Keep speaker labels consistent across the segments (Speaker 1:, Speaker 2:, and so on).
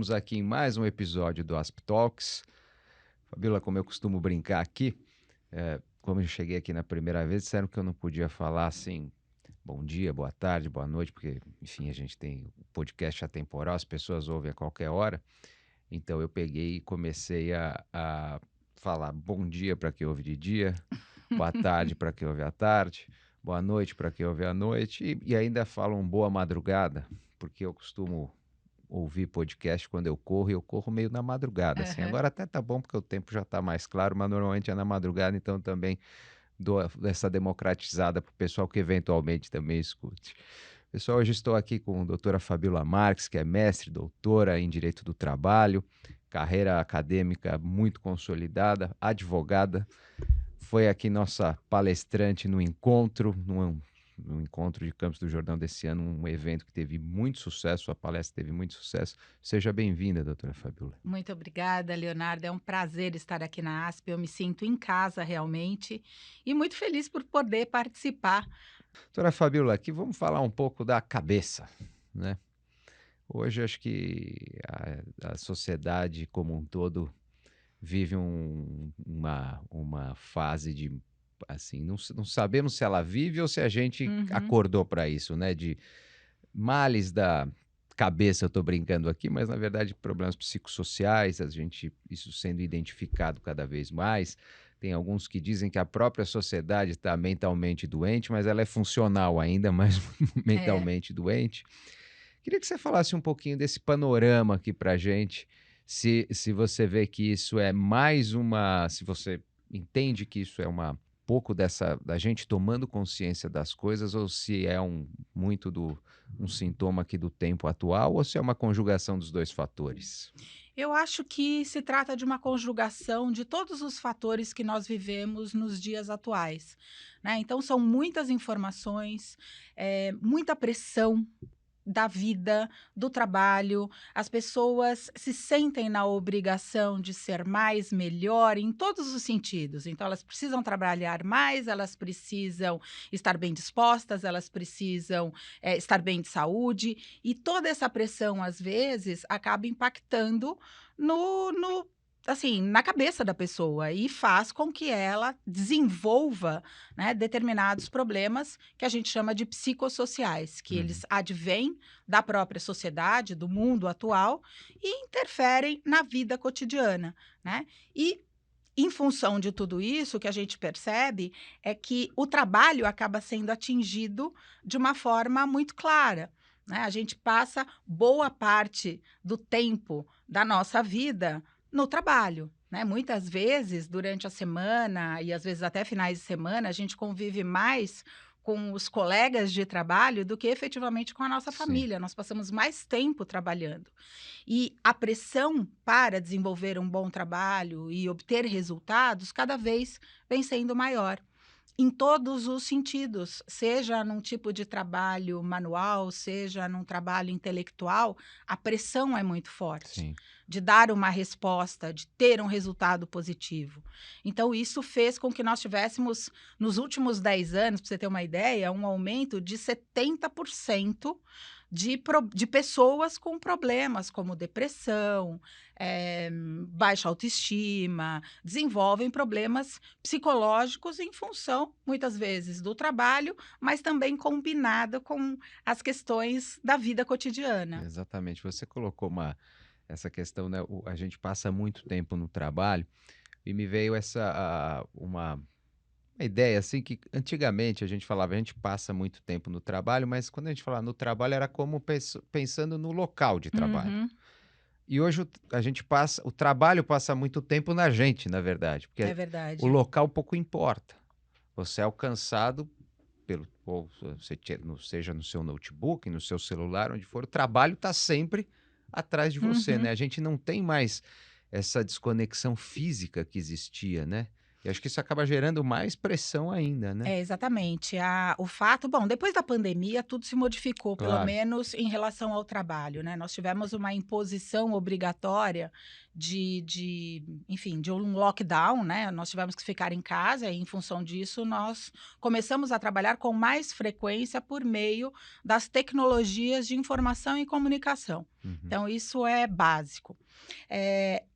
Speaker 1: Estamos aqui em mais um episódio do Asp Talks. Fabíola, como eu costumo brincar aqui, como eu cheguei aqui na primeira vez, disseram que eu não podia falar assim, bom dia, boa tarde, boa noite, porque, enfim, a gente tem o podcast atemporal, as pessoas ouvem a qualquer hora. Então eu peguei e comecei a falar bom dia para quem ouve de dia, boa tarde para quem ouve à tarde, boa noite para quem ouve à noite e ainda falo um boa madrugada, porque eu costumo ouvir podcast quando eu corro e eu corro meio na madrugada, assim.
Speaker 2: Aham.
Speaker 1: Agora até tá bom porque o tempo já tá mais claro, mas normalmente é na madrugada, então também dou essa democratizada para o pessoal que eventualmente também escute. Pessoal, hoje estou aqui com a doutora Fabíola Marques, que é mestre, doutora em Direito do Trabalho, carreira acadêmica muito consolidada, advogada, foi aqui nossa palestrante no encontro, no encontro de Campos do Jordão desse ano, um evento que teve muito sucesso, a palestra teve muito sucesso. Seja bem-vinda, doutora Fabíola.
Speaker 2: Muito obrigada, Leonardo. É um prazer estar aqui na ASP. Eu me sinto em casa realmente e muito feliz por poder participar.
Speaker 1: Doutora Fabíola, aqui vamos falar um pouco da cabeça, né? Hoje acho que a sociedade como um todo vive uma fase de, assim, não sabemos se ela vive ou se a gente
Speaker 2: Uhum.
Speaker 1: acordou para isso, né? De males da cabeça, eu estou brincando aqui, mas na verdade problemas psicossociais, a gente, isso sendo identificado cada vez mais. Tem alguns que dizem que a própria sociedade está mentalmente doente, mas ela é funcional ainda, mas
Speaker 2: É.
Speaker 1: mentalmente doente. Queria que você falasse um pouquinho desse panorama aqui para gente, se você vê que isso é mais uma, se você entende que isso é uma pouco dessa da gente tomando consciência das coisas ou se é muito do um sintoma aqui do tempo atual ou se é uma conjugação dos 2 fatores.
Speaker 2: Eu acho que se trata de uma conjugação de todos os fatores que nós vivemos nos dias atuais, né? Então, são muitas informações, muita pressão da vida, do trabalho, as pessoas se sentem na obrigação de ser mais, melhor em todos os sentidos. Então, elas precisam trabalhar mais, elas precisam estar bem dispostas, elas precisam estar bem de saúde, e toda essa pressão, às vezes, acaba impactando no assim, na cabeça da pessoa e faz com que ela desenvolva, né, determinados problemas que a gente chama de psicossociais, que
Speaker 1: Uhum.
Speaker 2: eles advêm da própria sociedade, do mundo atual e interferem na vida cotidiana, né? E em função de tudo isso, o que a gente percebe é que o trabalho acaba sendo atingido de uma forma muito clara, né? A gente passa boa parte do tempo da nossa vida no trabalho, né? Muitas vezes, durante a semana e às vezes até finais de semana, a gente convive mais com os colegas de trabalho do que efetivamente com a nossa
Speaker 1: Sim.
Speaker 2: família. Nós passamos mais tempo trabalhando. E a pressão para desenvolver um bom trabalho e obter resultados cada vez vem sendo maior. Em todos os sentidos, seja num tipo de trabalho manual, seja num trabalho intelectual, a pressão é muito forte
Speaker 1: Sim.
Speaker 2: de dar uma resposta, de ter um resultado positivo. Então, isso fez com que nós tivéssemos, nos últimos 10 anos, para você ter uma ideia, um aumento de 70% de pessoas com problemas como depressão, baixa autoestima, desenvolvem problemas psicológicos em função, muitas vezes, do trabalho, mas também combinado com as questões da vida cotidiana.
Speaker 1: Exatamente. Você colocou essa questão, né, a gente passa muito tempo no trabalho e me veio uma ideia assim que antigamente a gente falava, a gente passa muito tempo no trabalho, mas quando a gente falava no trabalho era como pensando no local de trabalho.
Speaker 2: Uhum,
Speaker 1: E hoje a gente passa, o trabalho passa muito tempo na gente, na verdade,
Speaker 2: é
Speaker 1: porque o
Speaker 2: verdade.
Speaker 1: local pouco importa. Você é alcançado pelo, ou seja no seu notebook, no seu celular, onde for, o trabalho está sempre atrás de você, né?
Speaker 2: Uhum.
Speaker 1: A gente não tem mais essa desconexão física que existia, né? E acho que isso acaba gerando mais pressão ainda, né?
Speaker 2: É, exatamente. O fato, bom, depois da pandemia, tudo se modificou, pelo
Speaker 1: Claro.
Speaker 2: menos em relação ao trabalho, né? Nós tivemos uma imposição obrigatória enfim, de um lockdown, né? Nós tivemos que ficar em casa e, em função disso, nós começamos a trabalhar com mais frequência por meio das tecnologias de informação e comunicação.
Speaker 1: Uhum.
Speaker 2: Então, isso é básico.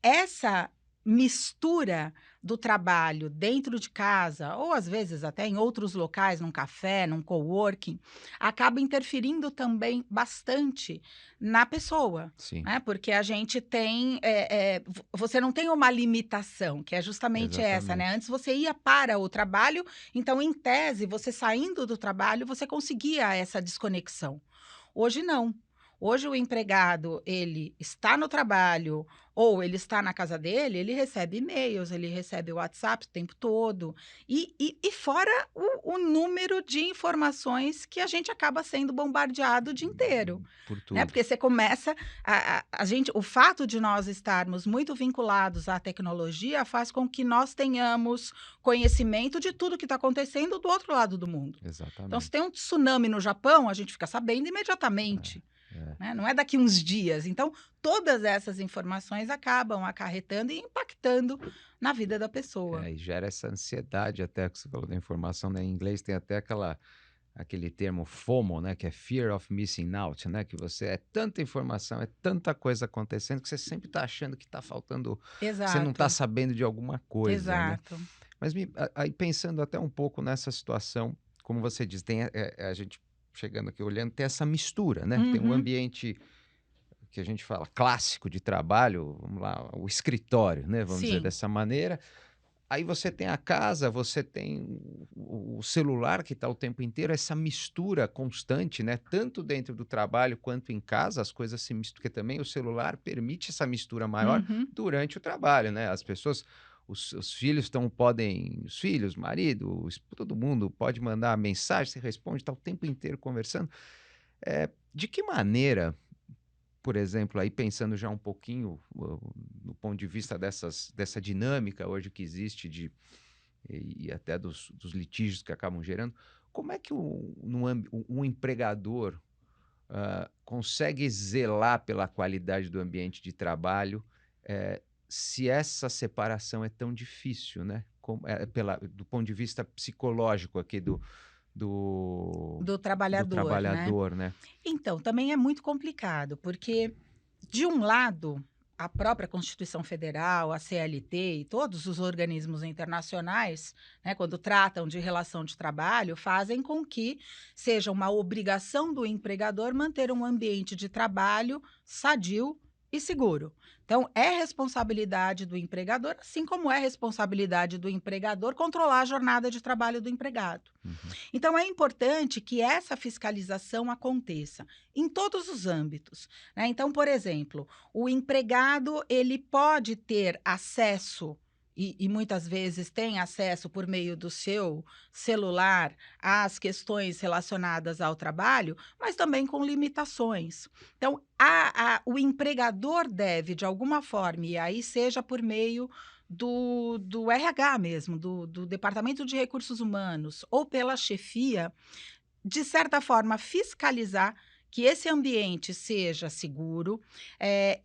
Speaker 2: Essa mistura do trabalho dentro de casa, ou às vezes até em outros locais, num café, num coworking, acaba interferindo também bastante na pessoa,
Speaker 1: Sim,
Speaker 2: né? Porque a gente tem, você não tem uma limitação, que é justamente essa, né?
Speaker 1: exatamente.
Speaker 2: Antes você ia para o trabalho, então, em tese, você saindo do trabalho, você conseguia essa desconexão. Hoje não. Hoje o empregado, ele está no trabalho ou ele está na casa dele, ele recebe e-mails, ele recebe WhatsApp o tempo todo. E fora o número de informações que a gente acaba sendo bombardeado o dia inteiro,
Speaker 1: Por
Speaker 2: né?
Speaker 1: tudo.
Speaker 2: Porque você começa, a gente, o fato de nós estarmos muito vinculados à tecnologia faz com que nós tenhamos conhecimento de tudo que está acontecendo do outro lado do mundo. Então, se tem
Speaker 1: Exatamente.
Speaker 2: um tsunami no Japão, a gente fica sabendo imediatamente,
Speaker 1: É.
Speaker 2: né? Não é daqui uns dias. Então, todas essas informações acabam acarretando e impactando na vida da pessoa.
Speaker 1: E gera essa ansiedade até que você falou da informação, né? Em inglês tem até aquele termo FOMO, né? Que é Fear of Missing Out, né? Que você é tanta informação, é tanta coisa acontecendo que você sempre está achando que está faltando, você não está
Speaker 2: Exato,
Speaker 1: sabendo de alguma coisa, né?
Speaker 2: exato.
Speaker 1: Mas aí pensando até um pouco nessa situação, como você diz, tem a gente chegando aqui olhando, tem essa mistura, né? Tem um
Speaker 2: Uhum,
Speaker 1: ambiente que a gente fala clássico de trabalho, vamos lá, o escritório, né? Vamos dizer
Speaker 2: sim.
Speaker 1: dessa maneira. Aí você tem a casa, você tem o celular que está o tempo inteiro, essa mistura constante, né? Tanto dentro do trabalho quanto em casa, as coisas se misturam, porque também o celular permite essa mistura maior
Speaker 2: Uhum.
Speaker 1: durante o trabalho, né? As pessoas, os filhos podem, os filhos, marido, todo mundo pode mandar mensagem, você responde, está o tempo inteiro conversando. De que maneira, por exemplo, aí pensando já um pouquinho no ponto de vista dessa dinâmica hoje que existe e até dos litígios que acabam gerando, como é que um empregador consegue zelar pela qualidade do ambiente de trabalho se essa separação é tão difícil, né? Do ponto de vista psicológico aqui do,
Speaker 2: Do
Speaker 1: do
Speaker 2: trabalhador, né?
Speaker 1: trabalhador, né?
Speaker 2: Então, também é muito complicado, porque, de um lado, a própria Constituição Federal, a CLT e todos os organismos internacionais, né, quando tratam de relação de trabalho, fazem com que seja uma obrigação do empregador manter um ambiente de trabalho sadio e seguro. Então, é responsabilidade do empregador, assim como é responsabilidade do empregador controlar a jornada de trabalho do empregado.
Speaker 1: Uhum.
Speaker 2: Então, é importante que essa fiscalização aconteça em todos os âmbitos, né? Então, por exemplo, o empregado ele pode ter acesso e muitas vezes tem acesso por meio do seu celular às questões relacionadas ao trabalho, mas também com limitações. Então, o empregador deve, de alguma forma, e aí seja por meio do RH mesmo, do Departamento de Recursos Humanos, ou pela chefia, de certa forma, fiscalizar que esse ambiente seja seguro,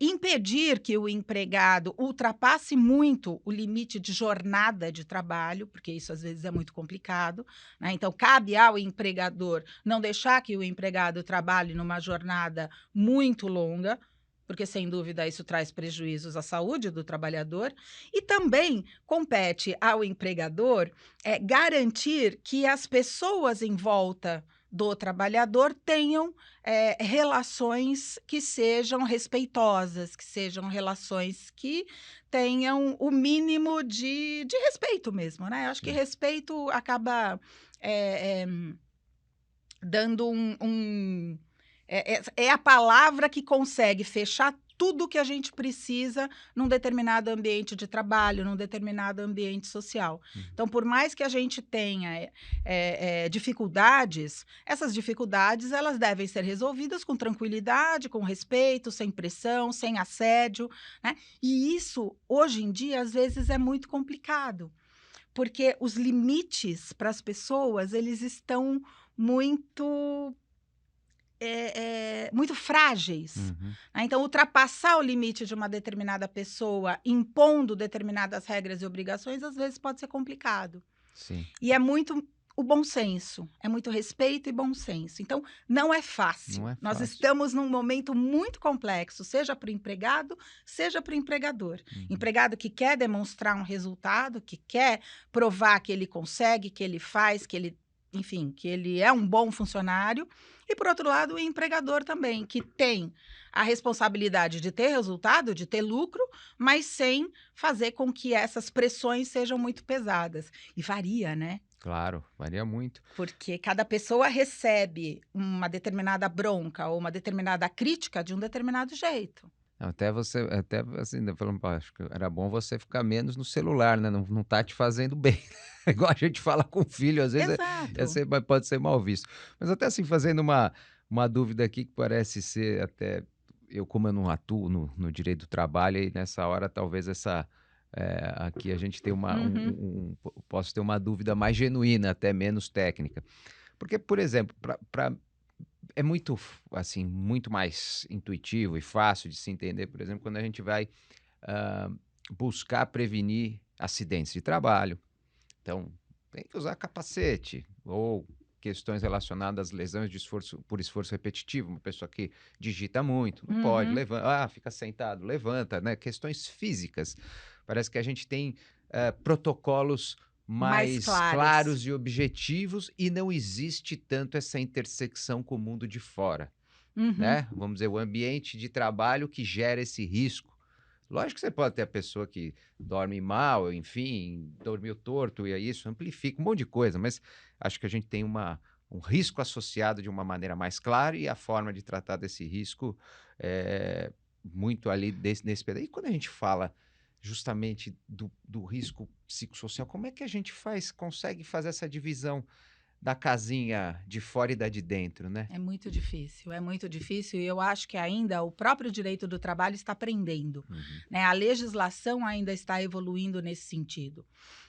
Speaker 2: impedir que o empregado ultrapasse muito o limite de jornada de trabalho, porque isso às vezes é muito complicado, né? Então, cabe ao empregador não deixar que o empregado trabalhe numa jornada muito longa, porque, sem dúvida, isso traz prejuízos à saúde do trabalhador, e também compete ao empregador garantir que as pessoas em volta do trabalhador tenham relações que sejam respeitosas, que sejam relações que tenham o mínimo de respeito mesmo, né? Eu acho que
Speaker 1: Sim.
Speaker 2: respeito acaba dando é a palavra que consegue fechar tudo que a gente precisa num determinado ambiente de trabalho, num determinado ambiente social.
Speaker 1: Uhum.
Speaker 2: Então, por mais que a gente tenha dificuldades, essas dificuldades elas devem ser resolvidas com tranquilidade, com respeito, sem pressão, sem assédio, né? E isso, hoje em dia, às vezes é muito complicado. porque os limites para as pessoas, eles estão muito muito frágeis,
Speaker 1: Uhum.
Speaker 2: né. Então ultrapassar o limite de uma determinada pessoa, impondo determinadas regras e obrigações, às vezes pode ser complicado.
Speaker 1: Sim,
Speaker 2: E é muito o bom senso, é muito respeito e bom senso. Então, não é
Speaker 1: não
Speaker 2: fácil.
Speaker 1: é
Speaker 2: Nós
Speaker 1: fácil.
Speaker 2: estamos num momento muito complexo, seja para o empregado, seja para o empregador.
Speaker 1: Uhum.
Speaker 2: Empregado que quer demonstrar um resultado, que quer provar que ele consegue, que ele faz, que ele, enfim, que ele é um bom funcionário. E, por outro lado, o empregador também, que tem a responsabilidade de ter resultado, de ter lucro, mas sem fazer com que essas pressões sejam muito pesadas. E varia, né?
Speaker 1: Claro, varia muito.
Speaker 2: Porque cada pessoa recebe uma determinada bronca ou uma determinada crítica de um determinado jeito.
Speaker 1: Até assim, né, falando: "Pô, acho que era bom você ficar menos no celular, né, não tá te fazendo bem". Igual a gente fala com o filho, às vezes
Speaker 2: Exato.
Speaker 1: pode ser mal visto. Mas até assim, fazendo uma dúvida aqui que parece ser até eu como eu não atuo no direito do trabalho, e nessa hora talvez aqui a gente tem
Speaker 2: Uhum,
Speaker 1: posso ter uma dúvida mais genuína, até menos técnica. Porque, por exemplo, é muito assim, muito mais intuitivo e fácil de se entender, por exemplo, quando a gente vai, buscar prevenir acidentes de trabalho. Então, tem que usar capacete ou questões relacionadas às lesões de esforço por esforço repetitivo, uma pessoa que digita muito, não pode,
Speaker 2: uhum.
Speaker 1: fica sentado, levanta, né, questões físicas. Parece que a gente tem, protocolos
Speaker 2: Mais
Speaker 1: mais
Speaker 2: claros.
Speaker 1: claros e objetivos e não existe tanto essa intersecção com o mundo de fora,
Speaker 2: Uhum.
Speaker 1: né, vamos dizer, o ambiente de trabalho que gera esse risco. Lógico que você pode ter a pessoa que dorme mal, enfim, dormiu torto, e aí isso amplifica um monte de coisa, mas acho que a gente tem um risco associado de uma maneira mais clara e a forma de tratar desse risco é muito ali nesse pedaço. E quando a gente fala justamente do risco psicossocial, como é que a gente consegue fazer essa divisão da casinha de fora e da de dentro, né?
Speaker 2: É muito difícil e eu acho que ainda o próprio direito do trabalho está aprendendo,
Speaker 1: Uhum,
Speaker 2: né? A legislação ainda está evoluindo nesse sentido.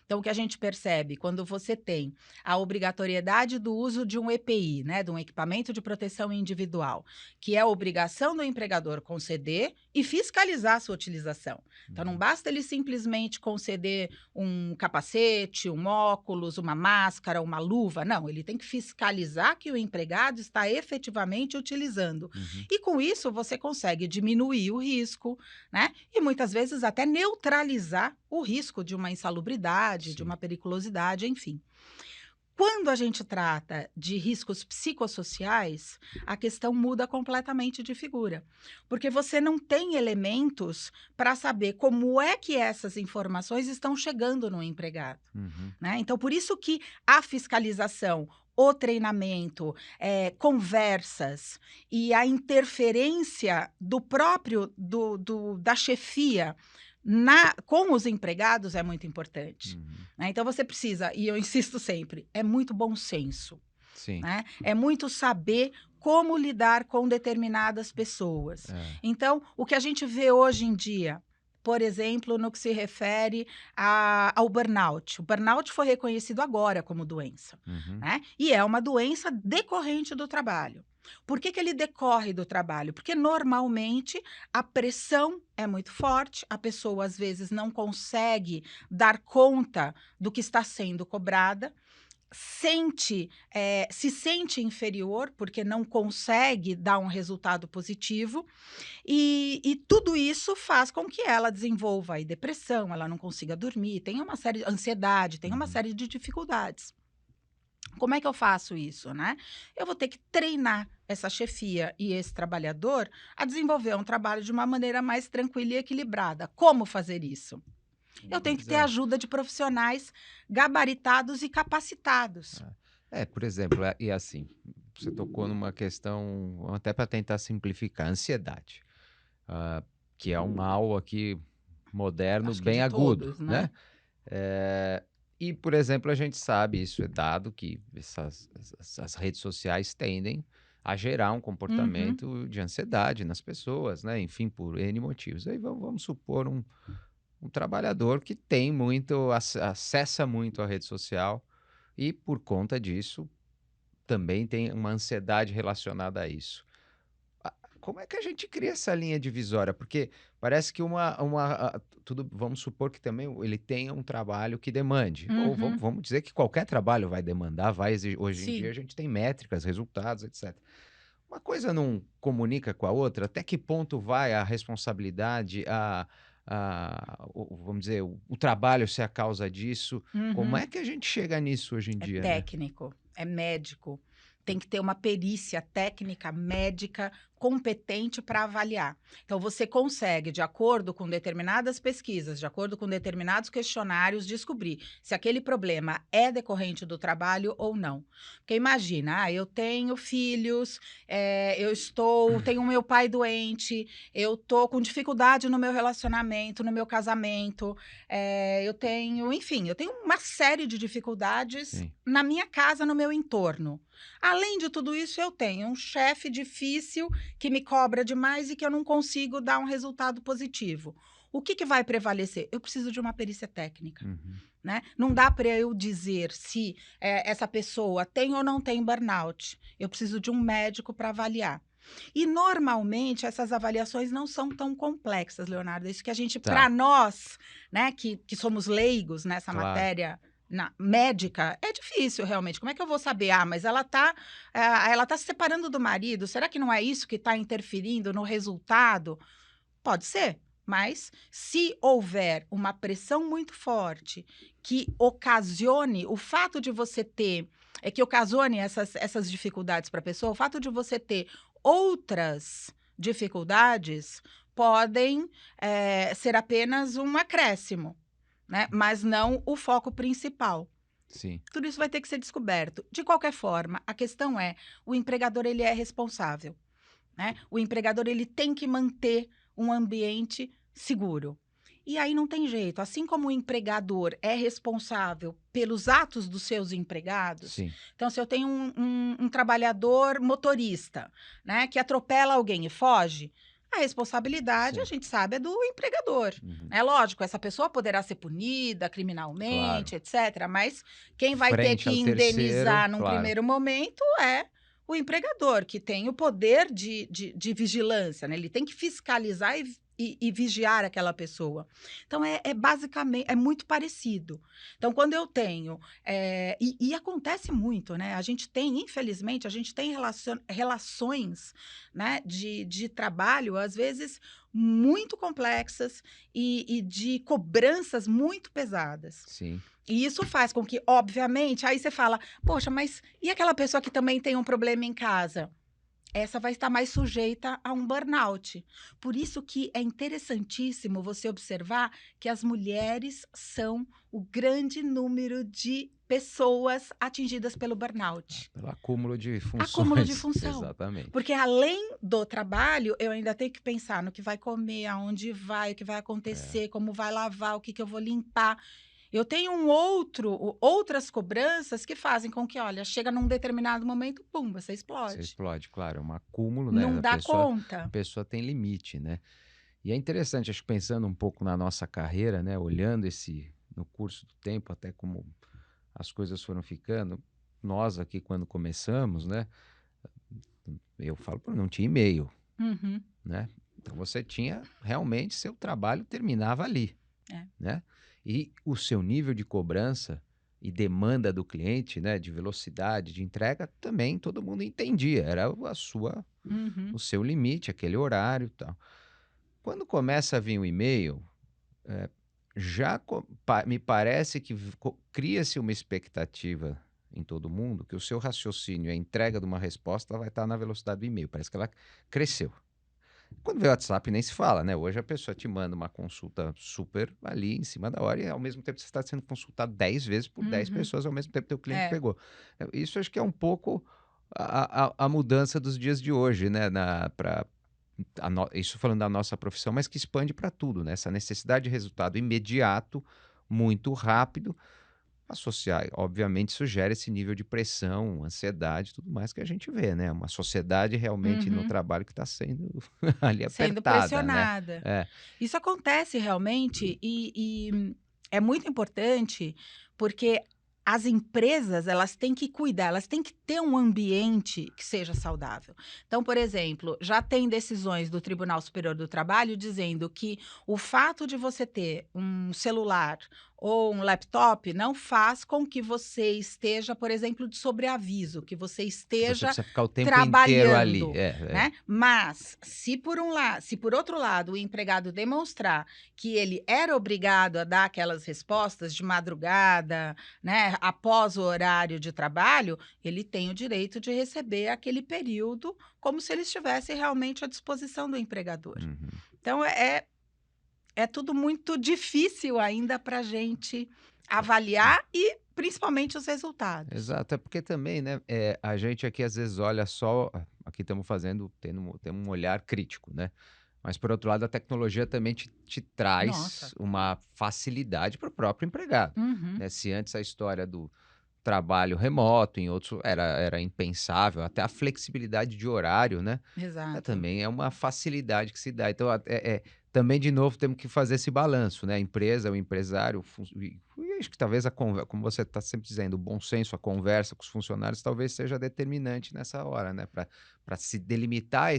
Speaker 2: Então, o que a gente percebe quando você tem a obrigatoriedade do uso de um EPI, né, de um equipamento de proteção individual, que é a obrigação do empregador conceder e fiscalizar a sua utilização. Então, não
Speaker 1: uhum.
Speaker 2: basta ele simplesmente conceder um capacete, um óculos, uma máscara, uma luva. Não, ele tem que fiscalizar que o empregado está efetivamente utilizando.
Speaker 1: Uhum.
Speaker 2: E com isso você consegue diminuir o risco, né? E muitas vezes até neutralizar o risco de uma insalubridade, de
Speaker 1: Sim.
Speaker 2: uma periculosidade, enfim. Quando a gente trata de riscos psicossociais, a questão muda completamente de figura, porque você não tem elementos para saber como é que essas informações estão chegando no empregado,
Speaker 1: Uhum.
Speaker 2: né? Então, por isso que a fiscalização, o treinamento, conversas e a interferência do próprio da chefia com os empregados é muito importante,
Speaker 1: Uhum.
Speaker 2: né. Então você precisa, e eu insisto sempre, é muito bom senso,
Speaker 1: Sim.
Speaker 2: né, é muito saber como lidar com determinadas pessoas.
Speaker 1: É.
Speaker 2: Então, o que a gente vê hoje em dia, por exemplo, no que se refere ao burnout. O burnout foi reconhecido agora como doença,
Speaker 1: Uhum.
Speaker 2: né, e é uma doença decorrente do trabalho. Por que que ele decorre do trabalho? Porque normalmente a pressão é muito forte, a pessoa às vezes não consegue dar conta do que está sendo cobrada, se sente inferior, porque não consegue dar um resultado positivo, e tudo isso faz com que ela desenvolva aí depressão, ela não consiga dormir, tenha uma série de ansiedade, tenha uma
Speaker 1: Uhum.
Speaker 2: série de dificuldades. Como é que eu faço isso, né? Eu vou ter que treinar essa chefia e esse trabalhador a desenvolver um trabalho de uma maneira mais tranquila e equilibrada. Como fazer isso? Eu tenho que
Speaker 1: Pois
Speaker 2: ter
Speaker 1: é.
Speaker 2: ajuda de profissionais gabaritados e capacitados.
Speaker 1: Por exemplo, e assim, você tocou numa questão, até para tentar simplificar, ansiedade, ah, que é um mal aqui moderno
Speaker 2: Acho que
Speaker 1: bem
Speaker 2: de
Speaker 1: agudo,
Speaker 2: todos, né?
Speaker 1: né? Eh, e, por exemplo, a gente sabe, isso é dado, que essas redes sociais tendem a gerar um
Speaker 2: Uhum.
Speaker 1: comportamento de ansiedade nas pessoas, né? Enfim, por N motivos. Aí vamos supor um trabalhador que tem muito, acessa muito a rede social e, por conta disso, também tem uma ansiedade relacionada a isso. A Como é que a gente cria essa linha divisória? Porque parece que tudo, vamos supor que também ele tenha um trabalho que demande, ou
Speaker 2: Uhum.
Speaker 1: vamos dizer que qualquer trabalho vai demandar, vai exigir, hoje em dia
Speaker 2: Sim.
Speaker 1: a gente tem métricas, resultados, etc. Uma coisa não comunica com a outra? Até que ponto vai a responsabilidade, vamos dizer, o trabalho ser a causa disso? Como
Speaker 2: Uhum.
Speaker 1: é que a gente chega nisso hoje em
Speaker 2: É
Speaker 1: dia, né?
Speaker 2: técnico, é médico. Tem que ter uma perícia técnica, médica, competente para avaliar. Então, você consegue, de acordo com determinadas pesquisas, de acordo com determinados questionários, descobrir se aquele problema é decorrente do trabalho ou não. Porque imagina, eu tenho filhos, tenho meu pai doente, eu estou com dificuldade no meu relacionamento, no meu casamento, enfim, eu tenho uma série de dificuldades
Speaker 1: Sim,
Speaker 2: na minha casa, no meu entorno. Além de tudo isso, eu tenho um chefe difícil que me cobra demais e que eu não consigo dar um resultado positivo. O que vai prevalecer? Eu preciso de uma perícia técnica,
Speaker 1: uhum,
Speaker 2: né? Não dá para eu dizer se essa pessoa tem ou não tem burnout. Eu preciso de um médico para avaliar. E normalmente essas avaliações não são tão complexas, Leonardo. Isso que a gente, para
Speaker 1: tá,
Speaker 2: nós, né, que somos leigos nessa
Speaker 1: claro.
Speaker 2: matéria médica, é difícil realmente. Como é que eu vou saber? Ah, mas ela tá se separando do marido. Será que não é isso que está interferindo no resultado? Pode ser, mas se houver uma pressão muito forte que ocasione o fato de você ter, que ocasione essas dificuldades para a pessoa, o fato de você ter outras dificuldades podem ser apenas um acréscimo, né? Mas não o foco principal.
Speaker 1: Sim,
Speaker 2: Tudo isso vai ter que ser descoberto. De qualquer forma, a questão é, o empregador ele é responsável, né? O empregador ele tem que manter um ambiente seguro. E aí não tem jeito. Assim como o empregador é responsável pelos atos dos seus empregados,
Speaker 1: sim,
Speaker 2: então, se eu tenho um trabalhador motorista, né, que atropela alguém e foge, a responsabilidade, a
Speaker 1: sim,
Speaker 2: gente sabe, é do empregador.
Speaker 1: uhum,
Speaker 2: É lógico, essa pessoa poderá ser punida criminalmente,
Speaker 1: claro.
Speaker 2: etc., mas quem vai ter
Speaker 1: Frente ao
Speaker 2: que
Speaker 1: terceiro,
Speaker 2: indenizar num
Speaker 1: claro.
Speaker 2: primeiro momento é o empregador, que tem o poder de vigilância, né? Ele tem que fiscalizar e vigiar aquela pessoa. Então, basicamente, é muito parecido. Então, quando eu tenho, e acontece muito, né? A gente tem, infelizmente, a gente tem relações, né, de trabalho, às vezes, muito complexas e de cobranças muito pesadas.
Speaker 1: Sim,
Speaker 2: E isso faz com que, obviamente, aí você fala: "Poxa, mas e aquela pessoa que também tem um problema em casa?" Essa vai estar mais sujeita a um burnout. Por isso que é interessantíssimo você observar que as mulheres são o grande número de pessoas atingidas pelo burnout.
Speaker 1: pelo acúmulo de
Speaker 2: Acúmulo de
Speaker 1: funções,
Speaker 2: função.
Speaker 1: exatamente.
Speaker 2: Porque além do trabalho, eu ainda tenho que pensar no que vai comer, aonde vai, o que vai
Speaker 1: É,
Speaker 2: acontecer, como vai lavar, o que que eu vou limpar. Eu tenho outras cobranças que fazem com que, olha, chega num determinado momento, pum, você
Speaker 1: você
Speaker 2: explode.
Speaker 1: explode, claro, é um acúmulo, né,
Speaker 2: Não dá
Speaker 1: a
Speaker 2: conta.
Speaker 1: pessoa tem limite, né. E é interessante, acho que pensando um pouco na nossa carreira, né, olhando esse no curso do tempo, até como as coisas foram ficando, nós aqui quando começamos, né, eu falo por não tinha e-mail,
Speaker 2: Uhum.
Speaker 1: né, então você tinha realmente seu trabalho terminava ali,
Speaker 2: É.
Speaker 1: né, e o seu nível de cobrança e demanda do cliente, né, de velocidade, de entrega, também todo mundo entendia, era
Speaker 2: Uhum.
Speaker 1: o seu limite, aquele horário e tal. Quando começa a vir o e-mail, eh, me parece que cria-se uma expectativa em todo mundo que o seu raciocínio, a entrega de uma resposta vai estar na velocidade do e-mail, parece que ela cresceu. Quando vê o WhatsApp nem se fala, né, hoje a pessoa te manda uma consulta super ali em cima da hora e ao mesmo tempo você está sendo consultado 10 vezes por 10
Speaker 2: Uhum.
Speaker 1: pessoas ao mesmo tempo que teu cliente
Speaker 2: É.
Speaker 1: pegou. Isso acho que é um pouco a mudança dos dias de hoje, né, isso falando da nossa profissão, mas que expande para tudo, né, essa necessidade de resultado imediato, muito rápido, associar, obviamente, isso gera esse nível de pressão, ansiedade, tudo mais que a gente vê, né? Uma sociedade realmente no
Speaker 2: Uhum.
Speaker 1: trabalho que está sendo ali
Speaker 2: Sendo
Speaker 1: apertada, né?
Speaker 2: pressionada.
Speaker 1: É,
Speaker 2: Isso acontece realmente e é muito importante, porque as empresas, elas têm que cuidar, elas têm que ter um ambiente que seja saudável. Então, por exemplo, já tem decisões do Tribunal Superior do Trabalho dizendo que o fato de você ter um celular ou um laptop não faz com que você esteja, por exemplo, de sobreaviso, que você
Speaker 1: que você
Speaker 2: esteja
Speaker 1: precisa ficar o tempo inteiro ali.
Speaker 2: trabalhando,
Speaker 1: É, é.
Speaker 2: né? Mas se por outro lado o empregado demonstrar que ele era obrigado a dar aquelas respostas de madrugada, né, após o horário de trabalho, ele tem o direito de receber aquele período como se ele estivesse realmente à disposição do empregador.
Speaker 1: Uhum.
Speaker 2: Então é tudo muito difícil ainda para a gente avaliar e principalmente os resultados.
Speaker 1: Exato, é porque também, né, a gente aqui às vezes olha só, aqui estamos fazendo, temos um olhar crítico, né? Mas por outro lado, a tecnologia também te traz
Speaker 2: Nossa.
Speaker 1: uma facilidade para o próprio empregado,
Speaker 2: Uhum.
Speaker 1: né? Se antes a história do trabalho remoto, em outros era impensável, até a flexibilidade de horário, né?
Speaker 2: Exato.
Speaker 1: Também é uma facilidade que se dá. Então, também, de novo, temos que fazer esse balanço, né? A empresa, o empresário, e acho que talvez, como você está sempre dizendo, o bom senso, a conversa com os funcionários, talvez seja determinante nessa hora, né? Para se delimitar
Speaker 2: É,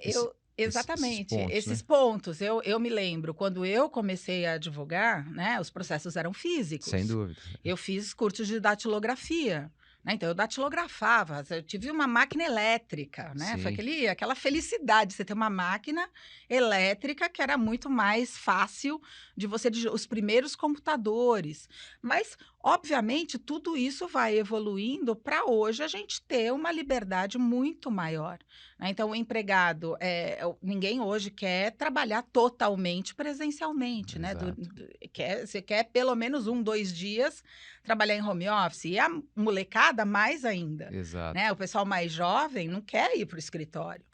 Speaker 1: esse- esses
Speaker 2: exatamente,
Speaker 1: pontos,
Speaker 2: esses
Speaker 1: né?
Speaker 2: pontos. Eu me lembro, quando eu comecei a advogar, né, os processos eram
Speaker 1: Sem
Speaker 2: físicos.
Speaker 1: dúvida.
Speaker 2: Eu fiz cursos de datilografia, né, então eu datilografava, eu tive uma máquina elétrica, né, foi
Speaker 1: Sim,
Speaker 2: aquela felicidade, você ter uma máquina elétrica que era muito mais fácil de você os primeiros computadores. Mas, obviamente, tudo isso vai evoluindo para hoje a gente ter uma liberdade muito maior, né. Então o empregado, ninguém hoje quer trabalhar totalmente presencialmente, né,
Speaker 1: exato,
Speaker 2: você quer pelo menos 1, 2 dias trabalhar em home office, e a molecada mais ainda, né,
Speaker 1: exato.
Speaker 2: o pessoal mais jovem não quer ir para o escritório.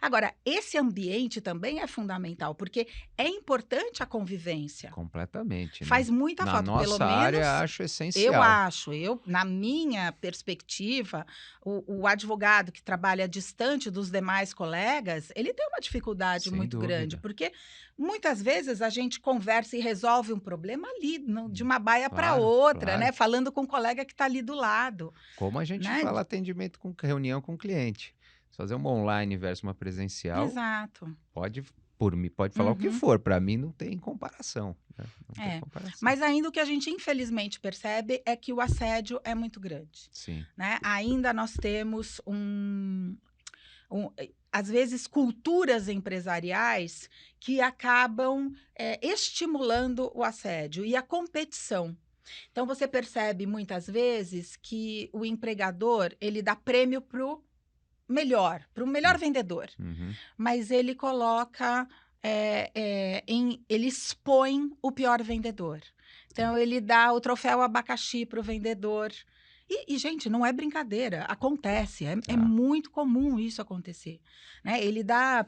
Speaker 2: Agora, esse ambiente também é fundamental, porque é importante a convivência,
Speaker 1: Completamente, né?
Speaker 2: faz muita
Speaker 1: Na
Speaker 2: falta, pelo
Speaker 1: nossa área,
Speaker 2: menos
Speaker 1: acho
Speaker 2: eu
Speaker 1: essencial.
Speaker 2: acho, na minha perspectiva, o advogado que trabalha distante dos demais colegas, ele tem uma dificuldade
Speaker 1: Sem
Speaker 2: muito grande,
Speaker 1: dúvida.
Speaker 2: porque muitas vezes a gente conversa e resolve um problema ali, de
Speaker 1: Hum,
Speaker 2: uma baia para
Speaker 1: Claro,
Speaker 2: outra,
Speaker 1: claro.
Speaker 2: né? Falando com o colega que está ali do lado,
Speaker 1: Como a gente
Speaker 2: né?
Speaker 1: fala atendimento com reunião com cliente. Se fazer uma online versus uma presencial,
Speaker 2: Exato.
Speaker 1: pode, por mim, pode falar o que
Speaker 2: Uhum.
Speaker 1: for, para mim não tem comparação, né? Não tem
Speaker 2: É.
Speaker 1: comparação.
Speaker 2: Mas ainda o que a gente infelizmente percebe é que o assédio é muito grande,
Speaker 1: Sim,
Speaker 2: né? Ainda nós temos às vezes, culturas empresariais que acabam estimulando o assédio e a competição. Então, você percebe muitas vezes que o empregador ele dá prêmio para o melhor
Speaker 1: hum,
Speaker 2: vendedor,
Speaker 1: uhum,
Speaker 2: mas ele coloca, ele expõe o pior vendedor. Então, ele dá o troféu abacaxi para o vendedor. Gente, não é brincadeira, acontece, é
Speaker 1: tá,
Speaker 2: muito comum isso acontecer, né? Ele dá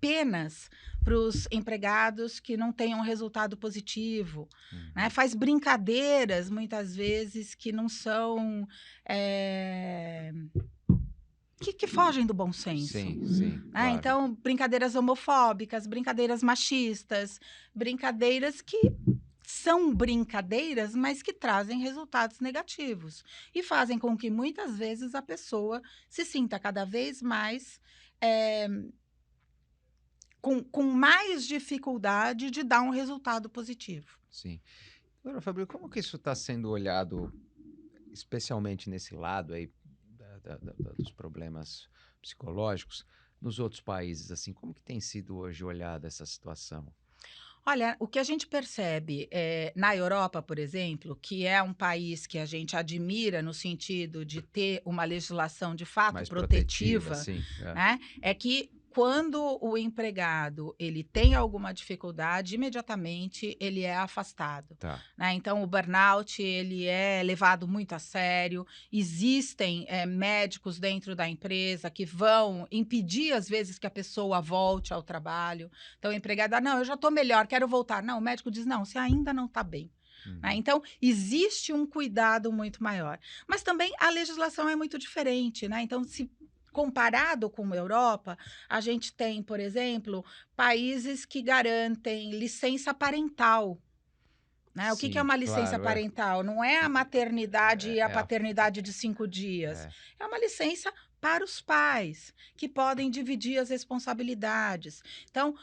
Speaker 2: penas para os empregados que não tenham resultado positivo, né?
Speaker 1: uhum,
Speaker 2: Faz brincadeiras, muitas vezes, que não são, eh, que fogem do bom senso,
Speaker 1: sim, sim,
Speaker 2: né?
Speaker 1: claro,
Speaker 2: Então, brincadeiras homofóbicas, brincadeiras machistas, brincadeiras que são brincadeiras, mas que trazem resultados negativos e fazem com que muitas vezes a pessoa se sinta cada vez mais eh, com mais dificuldade de dar um resultado positivo.
Speaker 1: sim. Agora, Fabrício, como que isso está sendo olhado, especialmente nesse lado aí dos problemas psicológicos, nos outros países, assim, como que tem sido hoje olhada essa situação?
Speaker 2: Olha, o que a gente percebe na Europa, por exemplo, que é um país que a gente admira no sentido de ter uma legislação de fato
Speaker 1: Mais protetiva,
Speaker 2: protetiva,
Speaker 1: sim,
Speaker 2: né, é que quando o empregado ele tem alguma dificuldade, imediatamente ele é afastado,
Speaker 1: tá.
Speaker 2: né? Então o burnout ele é levado muito a sério. Existem médicos dentro da empresa que vão impedir às vezes que a pessoa volte ao trabalho. Então, o empregado, não, eu já estou melhor, quero voltar. Não, o médico diz, não, você ainda não está bem. Né?
Speaker 1: Uhum.
Speaker 2: Então, existe um cuidado muito maior. Mas também a legislação é muito diferente, né? Então, se comparado com a Europa, a gente tem, por exemplo, países que garantem licença parental. Né? O que é
Speaker 1: Sim,
Speaker 2: uma licença
Speaker 1: claro, é.
Speaker 2: parental? Não é a maternidade e a
Speaker 1: É a
Speaker 2: paternidade de 5 dias.
Speaker 1: é.
Speaker 2: É uma licença para os pais, que podem dividir as responsabilidades. Então,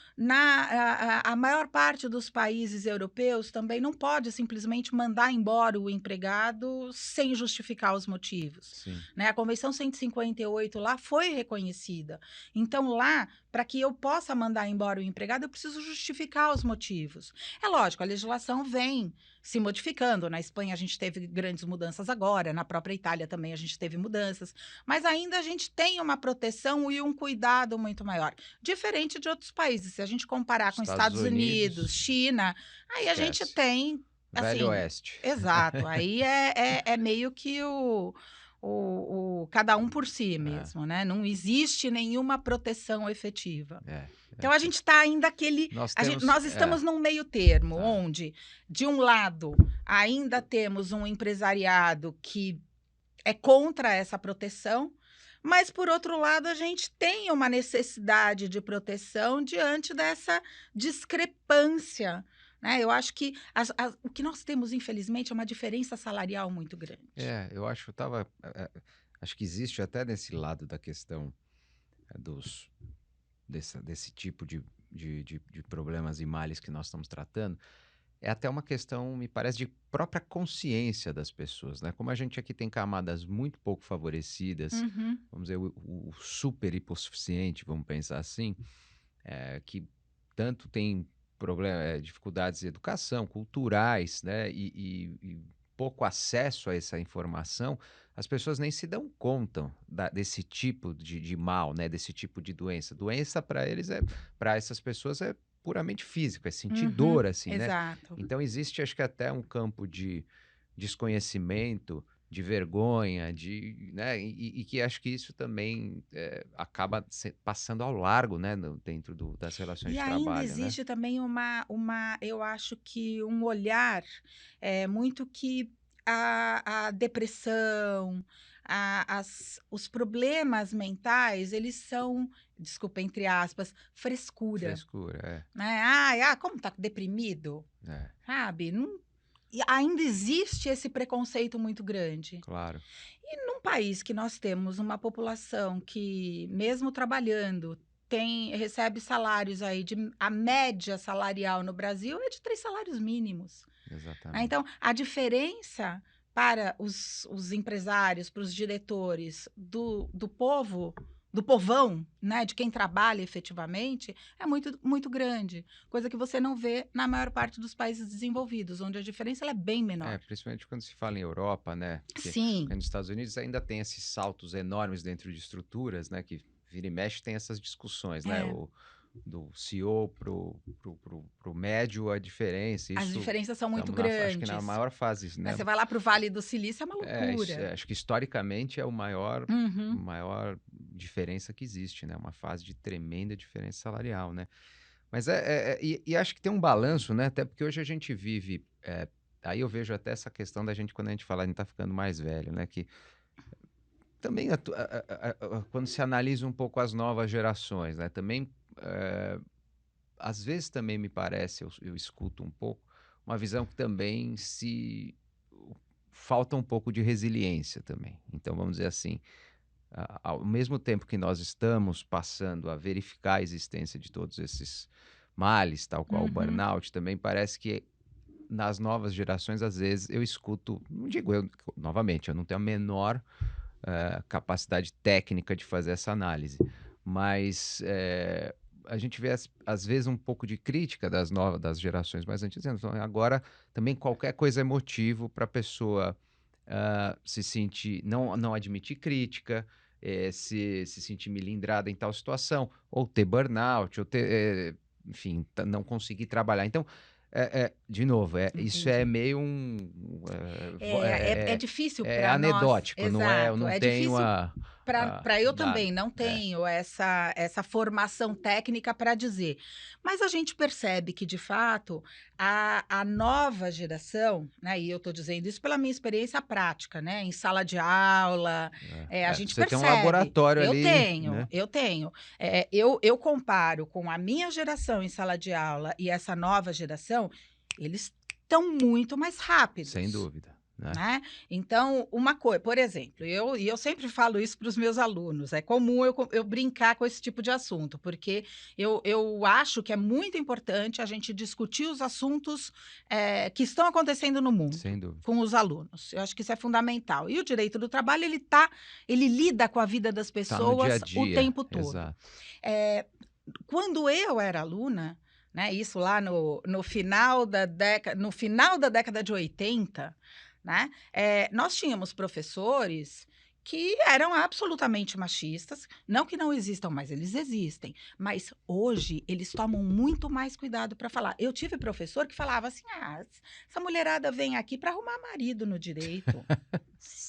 Speaker 2: a maior parte dos países europeus também não pode simplesmente mandar embora o empregado sem justificar os motivos.
Speaker 1: Sim.
Speaker 2: Né? A Convenção 158 lá foi reconhecida. Então, lá, para que eu possa mandar embora o empregado, eu preciso justificar os motivos. É lógico, a legislação vem se modificando. Na Espanha a gente teve grandes mudanças agora, na própria Itália também a gente teve mudanças, mas ainda a gente tem uma proteção e um cuidado muito maior, diferente de outros países. Se a gente comparar com
Speaker 1: Estados
Speaker 2: Estados Unidos,
Speaker 1: Unidos,
Speaker 2: China, aí a gente
Speaker 1: esquece.
Speaker 2: tem,
Speaker 1: Velho
Speaker 2: assim,
Speaker 1: Oeste.
Speaker 2: exato, aí é meio que cada um por si
Speaker 1: É,
Speaker 2: mesmo, né? Não existe nenhuma proteção efetiva.
Speaker 1: é,
Speaker 2: Então a gente está ainda aquele.
Speaker 1: Nós temos.
Speaker 2: Nós estamos num meio termo,
Speaker 1: Tá.
Speaker 2: onde, de um lado, ainda temos um empresariado que é contra essa proteção, mas, por outro lado, a gente tem uma necessidade de proteção diante dessa discrepância. Né? Eu acho que o que nós temos, infelizmente, é uma diferença salarial muito grande.
Speaker 1: Eu acho, acho que existe até nesse lado da questão dos, desse tipo de problemas e males que nós estamos tratando. É até uma questão, me parece, de própria consciência das pessoas, né? Como a gente aqui tem camadas muito pouco favorecidas,
Speaker 2: Uhum,
Speaker 1: vamos dizer, o super hipossuficiente, vamos pensar assim, que tanto tem dificuldades de educação, culturais, né? E pouco acesso a essa informação, as pessoas nem se dão conta desse tipo de mal, né? Desse tipo de doença. Doença para eles para essas pessoas é puramente físico, é sentir
Speaker 2: uhum,
Speaker 1: dor, assim, né?
Speaker 2: exato.
Speaker 1: Então existe, acho que até um campo de desconhecimento, de vergonha, né? E que acho que isso também acaba passando ao largo, né? Dentro das relações
Speaker 2: E
Speaker 1: de
Speaker 2: ainda
Speaker 1: trabalho, né?
Speaker 2: existe também eu acho que um olhar muito que a depressão, os problemas mentais, eles são, desculpa, entre aspas, frescura.
Speaker 1: Frescura,
Speaker 2: Né? Como tá deprimido?
Speaker 1: é,
Speaker 2: Sabe? Não, e ainda existe esse preconceito muito grande.
Speaker 1: claro.
Speaker 2: E num país que nós temos uma população que, mesmo trabalhando, recebe salários aí a média salarial no Brasil é de 3 salários mínimos. Né? Então,
Speaker 1: Exatamente.
Speaker 2: a diferença para os empresários, para os diretores do povo, do povão, né, de quem trabalha efetivamente, é muito, muito grande. Coisa que você não vê na maior parte dos países desenvolvidos, onde a diferença ela é bem menor.
Speaker 1: Principalmente quando se fala em Europa, né? Porque
Speaker 2: Sim,
Speaker 1: nos Estados Unidos ainda tem esses saltos enormes dentro de estruturas, né? Que vira e mexe tem essas discussões, né?
Speaker 2: é.
Speaker 1: Do CEO pro médio, a diferença.
Speaker 2: As
Speaker 1: Isso
Speaker 2: diferenças são muito
Speaker 1: estamos acho que na
Speaker 2: grandes.
Speaker 1: maior fase,
Speaker 2: Né?
Speaker 1: né?
Speaker 2: Você vai lá para o Vale do Silício, é uma loucura.
Speaker 1: Acho que historicamente é o
Speaker 2: Uhum.
Speaker 1: maior diferença que existe, né? Uma fase de tremenda diferença salarial, né? Mas e acho que tem um balanço, né? Até porque hoje a gente vive. Aí eu vejo até essa questão da gente, quando a gente fala, a gente tá ficando mais velho, né? Que também, quando se analisa um pouco as novas gerações, né? Também, às vezes também me parece, eu escuto um pouco, uma visão que também falta um pouco de resiliência também. Então, vamos dizer assim, ao mesmo tempo que nós estamos passando a verificar a existência de todos esses males, tal qual o
Speaker 2: Uhum.
Speaker 1: burnout, também parece que nas novas gerações, às vezes, eu escuto, não digo eu, novamente, eu não tenho a menor capacidade técnica de fazer essa análise, mas a gente vê, às vezes, um pouco de crítica das gerações mais antigas, dizendo, "Então, agora também qualquer coisa é motivo para a pessoa se sentir, não admitir crítica, se sentir melindrada em tal situação, ou ter burnout, ou ter, enfim, não conseguir trabalhar. Então, de novo, isso é
Speaker 2: Entendi.
Speaker 1: meio
Speaker 2: É difícil
Speaker 1: é
Speaker 2: para nós,
Speaker 1: anedótico, não é? Eu
Speaker 2: exato.
Speaker 1: não
Speaker 2: É
Speaker 1: tenho
Speaker 2: difícil. para eu
Speaker 1: dado.
Speaker 2: também não
Speaker 1: É,
Speaker 2: tenho essa formação técnica para dizer. Mas a gente percebe que, de fato, a nova geração, né, e eu estou dizendo isso pela minha experiência prática, né, em sala de aula, a gente
Speaker 1: você tem um
Speaker 2: percebe.
Speaker 1: laboratório
Speaker 2: Eu
Speaker 1: ali,
Speaker 2: tenho,
Speaker 1: né?
Speaker 2: eu tenho. Eu comparo com a minha geração em sala de aula e essa nova geração, eles estão muito mais
Speaker 1: Sem
Speaker 2: rápidos.
Speaker 1: dúvida, né?
Speaker 2: Né? Então, uma coisa, por exemplo, eu sempre falo isso para os meus alunos, é comum eu brincar com esse tipo de assunto, porque eu acho que é muito importante a gente discutir os assuntos que estão acontecendo no mundo
Speaker 1: Sem dúvida.
Speaker 2: com os alunos. Eu acho que isso é fundamental. E o direito do trabalho, ele lida com a vida das
Speaker 1: Tá no dia a
Speaker 2: pessoas o
Speaker 1: dia,
Speaker 2: tempo todo.
Speaker 1: exato.
Speaker 2: Quando eu era aluna, né, isso lá no final da década de 80, né, nós tínhamos professores que eram absolutamente machistas, não que não existam mais, eles existem, mas hoje eles tomam muito mais cuidado para falar. Eu tive professor que falava assim: essa mulherada vem aqui para arrumar marido no direito.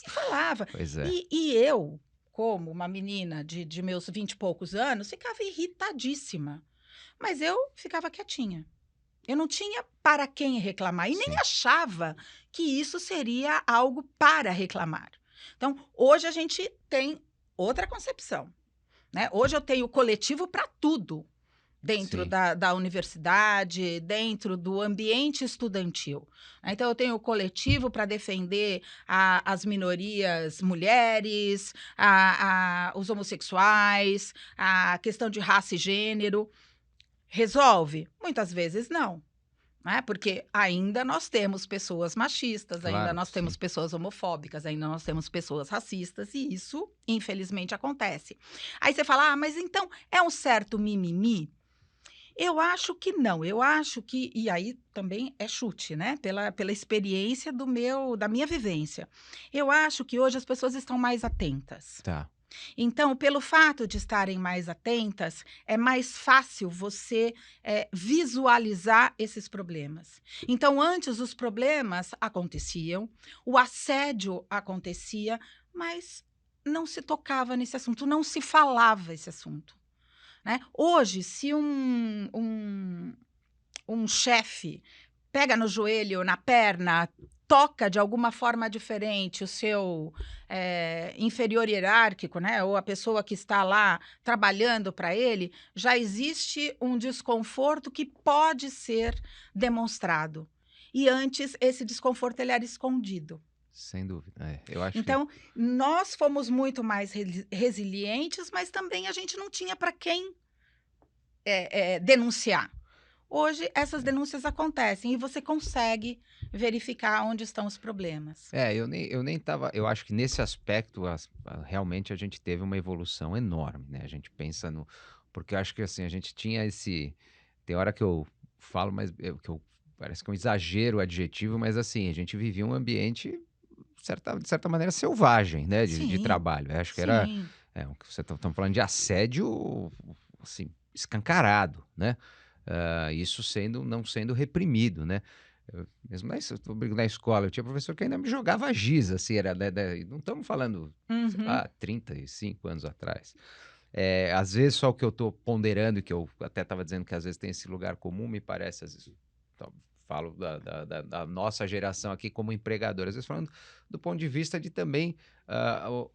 Speaker 2: E falava.
Speaker 1: Pois é.
Speaker 2: E eu, como uma menina de meus 20 e poucos anos, ficava irritadíssima. Mas eu ficava quietinha. Eu não tinha para quem reclamar e nem
Speaker 1: Sim.
Speaker 2: achava que isso seria algo para reclamar. Então, hoje a gente tem outra concepção, né? Hoje eu tenho coletivo para tudo dentro
Speaker 1: Sim.
Speaker 2: da universidade, dentro do ambiente estudantil. Então, eu tenho o coletivo para defender as minorias mulheres, os homossexuais, a questão de raça e gênero. Resolve? Muitas vezes não. Né? Porque ainda nós temos pessoas machistas, ainda
Speaker 1: Claro
Speaker 2: nós
Speaker 1: que sim.
Speaker 2: temos pessoas homofóbicas, ainda nós temos pessoas racistas, e isso, infelizmente, acontece. Aí você fala, mas então é um certo mimimi? Eu acho que não, eu acho que, e aí também é chute, né? Pela experiência da minha vivência. Eu acho que hoje as pessoas estão mais atentas.
Speaker 1: Tá.
Speaker 2: Então, pelo fato de estarem mais atentas, é mais fácil você visualizar esses problemas. Então, antes os problemas aconteciam, o assédio acontecia, mas não se tocava nesse assunto, não se falava esse assunto. Né? Hoje, se um chefe pega no joelho, na perna, toca de alguma forma diferente o seu inferior hierárquico, né? Ou a pessoa que está lá trabalhando para ele, já existe um desconforto que pode ser demonstrado. E antes, esse desconforto ele era escondido.
Speaker 1: Sem dúvida. Eu acho que
Speaker 2: Então, nós fomos muito mais resilientes, mas também a gente não tinha para quem denunciar. Hoje, essas denúncias acontecem e você consegue verificar onde estão os problemas.
Speaker 1: eu nem tava. Eu acho que nesse aspecto, realmente a gente teve uma evolução enorme, né? A gente pensa no. Porque eu acho que assim, a gente tinha esse. Tem hora que eu falo, mas parece que é um exagero o adjetivo, mas assim, a gente vivia um ambiente, de certa maneira, selvagem, né? De
Speaker 2: Sim,
Speaker 1: trabalho. Eu acho que era.
Speaker 2: sim.
Speaker 1: O que você estamos falando de assédio, assim, escancarado, né? Isso não sendo reprimido, né? Mesmo na escola, eu tinha professor que ainda me jogava giz, assim, não estamos falando, sei
Speaker 2: Uhum.
Speaker 1: lá, 35 anos atrás. Às vezes só o que eu estou ponderando, que eu até estava dizendo que às vezes tem esse lugar comum, me parece, às vezes, falo da nossa geração aqui como empregador, às vezes falando do ponto de vista de também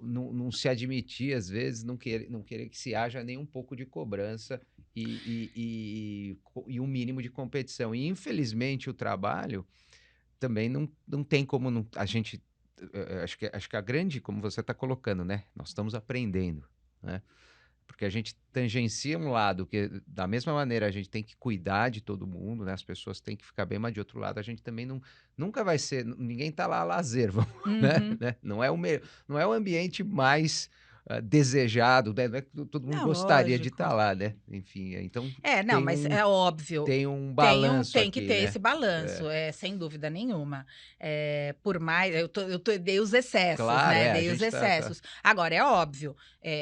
Speaker 1: não se admitir, às vezes, não querer que se haja nem um pouco de cobrança e um mínimo de competição. E, infelizmente, o trabalho também não tem como a gente. Acho que a grande, como você está colocando, né? Nós estamos aprendendo, né? Porque a gente tangencia um lado que, da mesma maneira, a gente tem que cuidar de todo mundo, né? As pessoas têm que ficar bem, mas de outro lado, a gente também nunca vai ser. Ninguém está lá a lazer, vamos,
Speaker 2: Uhum.
Speaker 1: né? Não é o ambiente mais desejado, né? Não é que todo mundo
Speaker 2: É
Speaker 1: gostaria de
Speaker 2: lógico.
Speaker 1: estar lá, né? Enfim, então
Speaker 2: Não,
Speaker 1: tem
Speaker 2: mas
Speaker 1: um,
Speaker 2: é óbvio.
Speaker 1: tem um balanço
Speaker 2: Tem que
Speaker 1: aqui,
Speaker 2: ter
Speaker 1: né?
Speaker 2: esse balanço, sem dúvida nenhuma. Por mais, dei os excessos,
Speaker 1: Claro,
Speaker 2: né?
Speaker 1: a
Speaker 2: Dei os
Speaker 1: gente tá.
Speaker 2: excessos. Agora, é óbvio,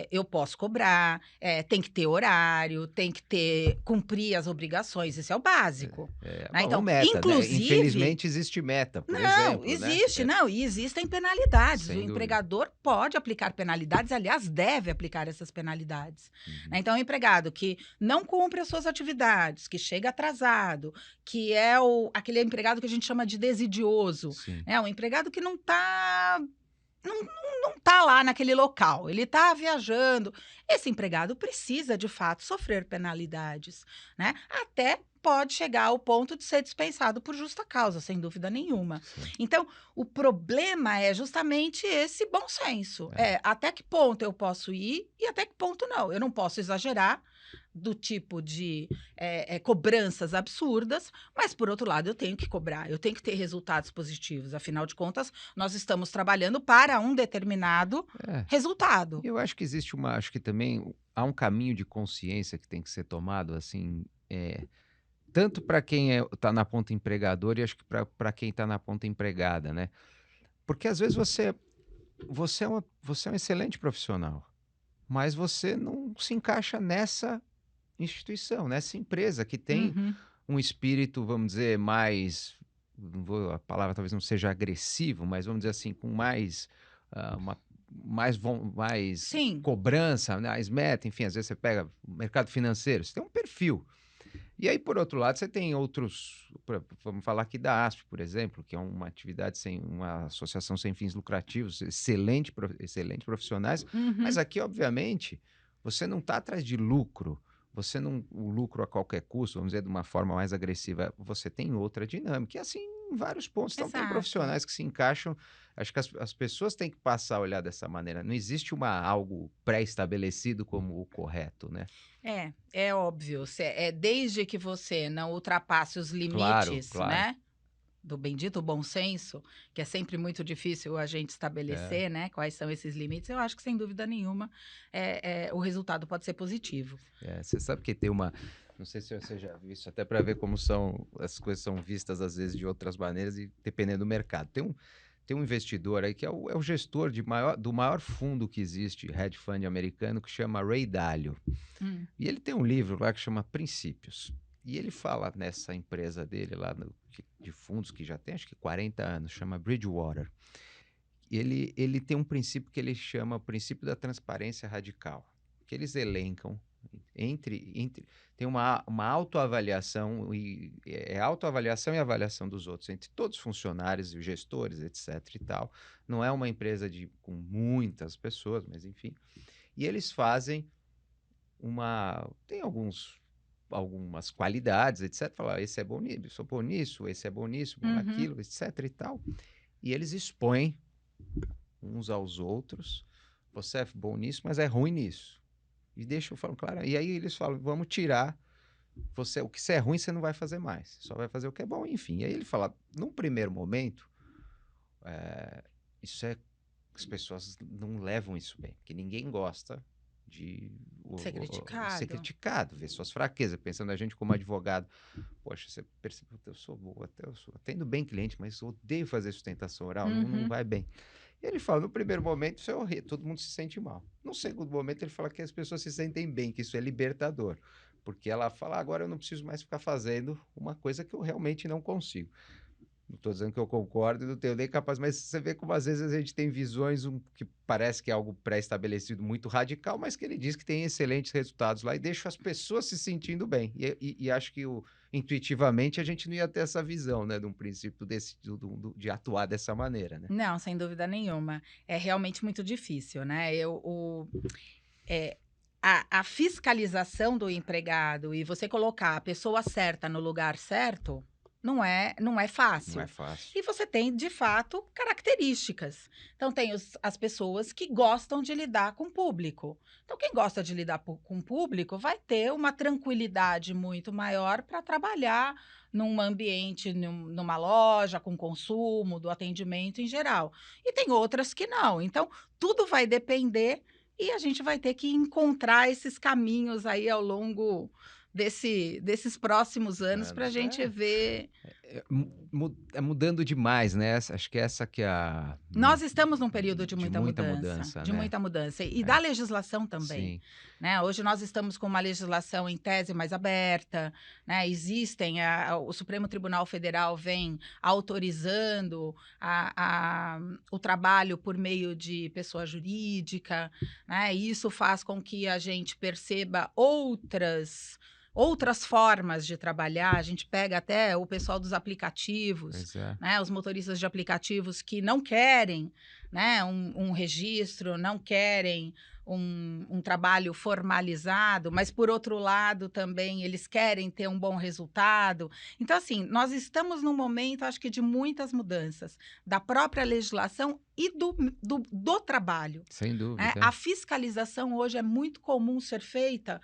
Speaker 2: eu posso cobrar, tem que ter horário, tem que cumprir as obrigações, isso é o básico. Né?
Speaker 1: Bom,
Speaker 2: Então,
Speaker 1: meta, né?
Speaker 2: inclusive,
Speaker 1: Infelizmente existe meta, por
Speaker 2: não,
Speaker 1: exemplo, né?
Speaker 2: existe, não, e existem penalidades. O
Speaker 1: Sem dúvida.
Speaker 2: empregador pode aplicar penalidades, aliás, aliás, deve aplicar essas penalidades.
Speaker 1: Uhum.
Speaker 2: Né? Então, o empregado que não cumpre as suas atividades, que chega atrasado, que é aquele empregado que a gente chama de desidioso,
Speaker 1: Sim.
Speaker 2: né? O empregado que não tá lá naquele local, ele está viajando. Esse empregado precisa, de fato, sofrer penalidades, né? Até pode chegar ao ponto de ser dispensado por justa causa, sem dúvida nenhuma.
Speaker 1: Sim.
Speaker 2: Então, o problema é justamente esse bom senso.
Speaker 1: É.
Speaker 2: Até que ponto eu posso ir e até que ponto não. Eu não posso exagerar do tipo de cobranças absurdas, mas, por outro lado, eu tenho que cobrar, eu tenho que ter resultados positivos. Afinal de contas, nós estamos trabalhando para um determinado
Speaker 1: É.
Speaker 2: resultado.
Speaker 1: Eu acho que existe acho que também há um caminho de consciência que tem que ser tomado, assim, tanto para quem está na ponta empregadora e acho que para quem está na ponta empregada, né? Porque às vezes você é um excelente profissional, mas você não se encaixa nessa instituição, nessa empresa que tem
Speaker 2: Uhum.
Speaker 1: um espírito, vamos dizer, mais, a palavra talvez não seja agressivo, mas vamos dizer assim, com mais, mais
Speaker 2: Sim.
Speaker 1: cobrança, né, mais meta, enfim, às vezes você pega o mercado financeiro, você tem um perfil. E aí, por outro lado, você tem outros, vamos falar aqui da ASP, por exemplo, que é uma atividade uma associação sem fins lucrativos, excelente profissionais, mas
Speaker 2: Uhum.
Speaker 1: aqui, obviamente, você não está atrás de lucro, você não, o lucro a qualquer custo, vamos dizer de uma forma mais agressiva, você tem outra dinâmica, e assim em vários pontos. Então, tem
Speaker 2: Exato.
Speaker 1: profissionais que se encaixam, acho que as pessoas têm que passar a olhar dessa maneira, não existe algo pré-estabelecido como o correto, né?
Speaker 2: É óbvio. Desde que você não ultrapasse os
Speaker 1: Claro,
Speaker 2: limites,
Speaker 1: claro.
Speaker 2: né? Do bendito bom senso, que é sempre muito difícil a gente
Speaker 1: É.
Speaker 2: estabelecer, né? Quais são esses limites, eu acho que, sem dúvida nenhuma, o resultado pode ser positivo.
Speaker 1: Você sabe que tem não sei se você já viu isso, até para ver como as coisas são vistas às vezes de outras maneiras e dependendo do mercado. Tem um investidor aí que é o gestor do maior fundo que existe, hedge fund americano, que chama Ray Dalio.
Speaker 2: Hum.
Speaker 1: E ele tem um livro lá que chama Princípios. E ele fala nessa empresa dele lá de fundos que já tem acho que 40 anos, chama Bridgewater. E ele tem um princípio que ele chama o princípio da transparência radical, que eles elencam tem uma autoavaliação e autoavaliação e avaliação dos outros entre todos os funcionários e gestores, etc e tal. Não é uma empresa com muitas pessoas, mas enfim. E eles fazem tem algumas qualidades, etc. Falar, esse é bom nisso, sou bom nisso, esse é bom nisso, bom
Speaker 2: Uhum.
Speaker 1: naquilo, etc e tal. E eles expõem uns aos outros. Você é bom nisso, mas é ruim nisso. E deixa eu falar claro. E aí eles falam, vamos tirar o que você é ruim, você não vai fazer mais. Só vai fazer o que é bom, enfim. E aí ele fala, num primeiro momento, isso as pessoas não levam isso bem, porque ninguém gosta de
Speaker 2: Ser
Speaker 1: ser
Speaker 2: criticado.
Speaker 1: criticado, ver suas fraquezas, pensando a gente como advogado. Poxa, você percebeu que eu sou boa, atendo bem cliente, mas eu odeio fazer sustentação oral, não
Speaker 2: Uhum.
Speaker 1: vai bem. E ele fala, no primeiro momento isso é horrível, todo mundo se sente mal. No segundo momento ele fala que as pessoas se sentem bem, que isso é libertador. Porque ela fala, agora eu não preciso mais ficar fazendo uma coisa que eu realmente não consigo. Não estou dizendo que eu concordo e não tenho nem capaz, mas você vê como às vezes a gente tem visões que parece que é algo pré-estabelecido muito radical, mas que ele diz que tem excelentes resultados lá e deixa as pessoas se sentindo bem. E acho que intuitivamente a gente não ia ter essa visão, né, de um princípio de atuar dessa maneira, né?
Speaker 2: Não, sem dúvida nenhuma. É realmente muito difícil, né? A fiscalização do empregado e você colocar a pessoa certa no lugar certo não é
Speaker 1: Não é
Speaker 2: fácil.
Speaker 1: fácil.
Speaker 2: E você tem, de fato, características. Então, tem as pessoas que gostam de lidar com o público. Então, quem gosta de lidar com o público vai ter uma tranquilidade muito maior para trabalhar num ambiente, numa loja, com consumo, do atendimento em geral. E tem outras que não. Então, tudo vai depender e a gente vai ter que encontrar esses caminhos aí ao longo desses próximos anos para a
Speaker 1: Anos.
Speaker 2: gente ver
Speaker 1: mudando demais, né? Acho que essa que é a...
Speaker 2: Nós estamos num período de
Speaker 1: De
Speaker 2: muita
Speaker 1: muita
Speaker 2: mudança,
Speaker 1: mudança,
Speaker 2: de
Speaker 1: né?
Speaker 2: muita mudança. E da legislação também,
Speaker 1: Sim,
Speaker 2: né? Hoje nós estamos com uma legislação em tese mais aberta, né? Existem, o Supremo Tribunal Federal vem autorizando o trabalho por meio de pessoa jurídica, né? E isso faz com que a gente perceba outras formas de trabalhar. A gente pega até o pessoal dos aplicativos,
Speaker 1: pois é.
Speaker 2: né, os motoristas de aplicativos que não querem, né, um registro, não querem um trabalho formalizado, mas, por outro lado, também eles querem ter um bom resultado. Então, assim, nós estamos num momento, acho que, de muitas mudanças da própria legislação e do trabalho,
Speaker 1: Sem
Speaker 2: né?
Speaker 1: dúvida.
Speaker 2: A fiscalização hoje é muito comum ser feita